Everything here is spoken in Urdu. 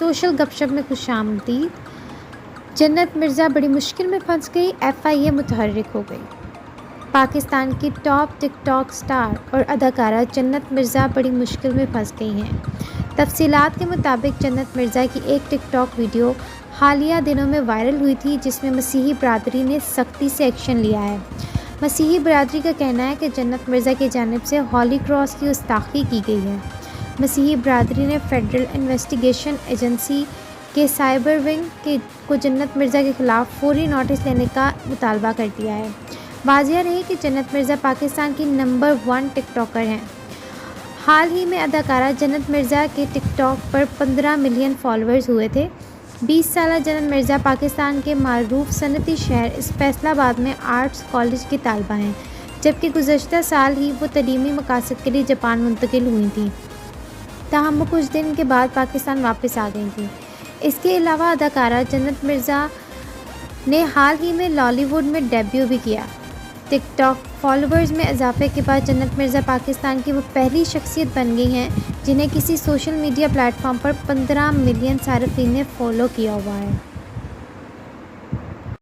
سوشل گپ شپ میں خوش آمدید۔ جنت مرزا بڑی مشکل میں پھنس گئی، FIA متحرک ہو گئی۔ پاکستان کی ٹاپ ٹک ٹاک سٹار اور اداکارہ جنت مرزا بڑی مشکل میں پھنس گئی ہیں۔ تفصیلات کے مطابق جنت مرزا کی ایک ٹک ٹاک ویڈیو حالیہ دنوں میں وائرل ہوئی تھی، جس میں مسیحی برادری نے سختی سے ایکشن لیا ہے۔ مسیحی برادری کا کہنا ہے کہ جنت مرزا کی جانب سے ہولی کراس کی گستاخی کی گئی ہے۔ مسیحی برادری نے فیڈرل انویسٹیگیشن ایجنسی کے سائبر ونگ کو جنت مرزا کے خلاف فوری نوٹس لینے کا مطالبہ کر دیا ہے۔ واضح رہے کہ جنت مرزا پاکستان کی نمبر 1 ٹک ٹاکر ہیں۔ حال ہی میں اداکارہ جنت مرزا کے ٹک ٹاک پر 15 ملین فالوورز ہوئے تھے۔ 20 سالہ جنت مرزا پاکستان کے معروف صنعتی شہر فیصل آباد میں آرٹس کالج کی طالبہ ہیں، جبکہ گزشتہ سال ہی وہ تعلیمی مقاصد کے لیے جاپان منتقل ہوئی تھیں، تاہم وہ کچھ دن کے بعد پاکستان واپس آ گئی تھیں۔ اس کے علاوہ اداکارہ جنت مرزا نے حال ہی میں لالی ووڈ میں ڈیبیو بھی کیا۔ ٹک ٹاک فالوورز میں اضافے کے بعد جنت مرزا پاکستان کی وہ پہلی شخصیت بن گئی ہیں جنہیں کسی سوشل میڈیا پلیٹ فارم پر 15 ملین صارفین نے فالو کیا ہوا ہے۔